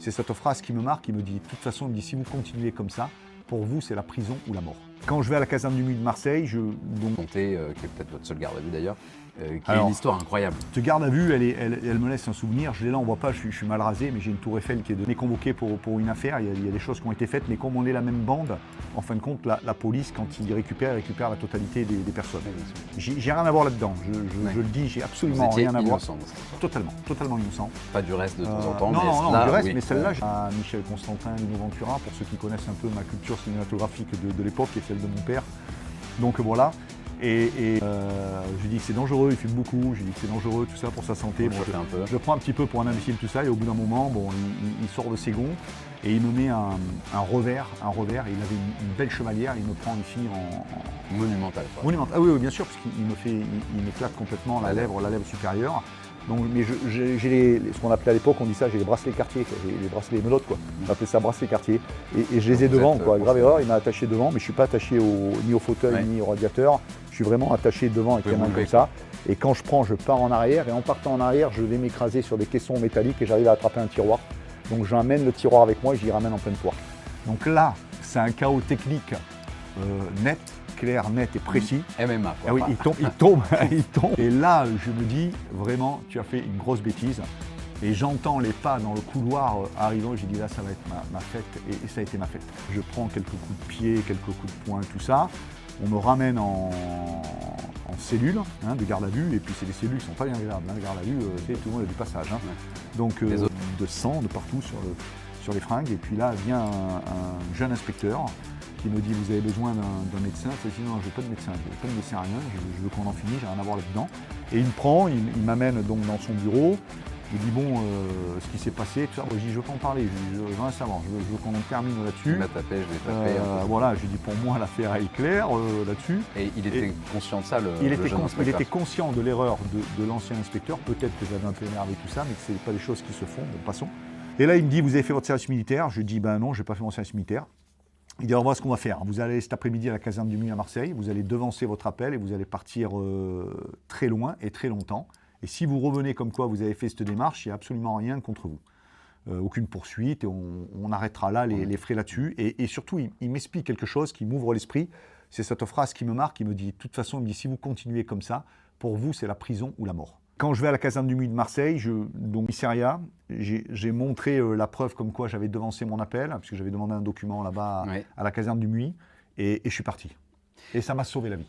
C'est cette phrase qui me marque, il me dit, de toute façon, il me dit, si vous continuez comme ça, pour vous, c'est la prison ou la mort. Quand je vais à la caserne du Muy de Marseille, Comté, qui est peut-être votre seul garde à vue d'ailleurs, qui Alors, a une histoire incroyable. Cette garde à vue, elle me laisse un souvenir. Je l'ai là, on voit pas, je suis mal rasé, mais j'ai une tour Eiffel qui est convoquée pour une affaire. Il y a des choses qui ont été faites, mais comme on est la même bande, en fin de compte, la police, quand il récupère la totalité des personnes. J'ai rien à voir là-dedans. Je le dis, j'ai absolument rien à voir. Totalement innocent. Pas du reste de temps en temps. Non, du reste, oui. mais celle-là, Michel Constantin, Lino Ventura, pour ceux qui connaissent un peu ma culture cinématographique de l'époque et celle de mon père. Donc voilà. Je lui dis que c'est dangereux, il fume beaucoup, je lui dis que c'est dangereux, tout ça pour sa santé. Bon, je le prends un petit peu pour un imbécile, tout ça, et au bout d'un moment, bon, il sort de ses gonds et il me met un revers, et il avait une belle chevalière, il me prend ici en monumental. Monumental. Ah oui, bien sûr, parce qu'il m'éclate complètement la lèvre supérieure. Donc, mais j'ai ce qu'on appelait à l'époque, on dit ça, j'ai les bracelets quartier, les bracelets menottes, quoi. On appelait ça bracelets quartier. Et je les ai devant, quoi. Grave erreur, il m'a attaché devant, mais je ne suis pas attaché ni au fauteuil ni au radiateur. Je suis vraiment attaché devant avec les mains comme ça. Et quand je prends, je pars en arrière. Et en partant en arrière, je vais m'écraser sur des caissons métalliques et j'arrive à attraper un tiroir. Donc j'emmène le tiroir avec moi et j'y ramène en pleine poire. Donc là, c'est un chaos technique net. Clair, net et précis. MMA, quoi. Ah oui, il tombe. Et là, je me dis, vraiment, tu as fait une grosse bêtise. Et j'entends les pas dans le couloir arrivant, j'ai dit là, ça va être ma fête. Et ça a été ma fête. Je prends quelques coups de pied, quelques coups de poing, tout ça. On me ramène en cellule de garde à vue. Et puis, c'est des cellules qui ne sont pas bien agréables. Les gardes à vue, tout le monde a du passage. Donc, de sang de partout sur les fringues. Et puis là, vient un jeune inspecteur qui me dit, vous avez besoin d'un médecin. Je dis, non, je veux pas de médecin, rien, je veux qu'on en finisse, j'ai rien à voir là-dedans. Et il me prend, il m'amène donc dans son bureau, il dit, bon, ce qui s'est passé, tout ça. Je dis, je veux pas en parler, je veux rien savoir, je veux qu'on en termine là-dessus. Il m'a tapé, je l'ai tapé. Voilà, je dis, pour moi, l'affaire est claire là-dessus. Et il était conscient de ça, il était conscient de l'erreur de l'ancien inspecteur, peut-être que j'avais un peu énervé tout ça, mais que ce n'est pas des choses qui se font, bon, passons. Et là, il me dit, vous avez fait votre service militaire? Je dis, ben non, je n'ai pas fait mon service militaire. Il dit, alors voilà ce qu'on va faire. Vous allez cet après-midi à la caserne du Muy à Marseille, vous allez devancer votre appel et vous allez partir très loin et très longtemps. Et si vous revenez comme quoi vous avez fait cette démarche, il n'y a absolument rien contre vous. Aucune poursuite, et on arrêtera là les frais là-dessus. Et surtout, il m'explique quelque chose qui m'ouvre l'esprit. C'est cette phrase qui me marque, il me dit, de toute façon, il me dit, si vous continuez comme ça, pour vous, c'est la prison ou la mort. Quand je vais à la caserne du Muy de Marseille, donc commissariat, j'ai montré la preuve comme quoi j'avais devancé mon appel, puisque j'avais demandé un document là-bas à la caserne du Muy, et je suis parti. Et ça m'a sauvé la vie.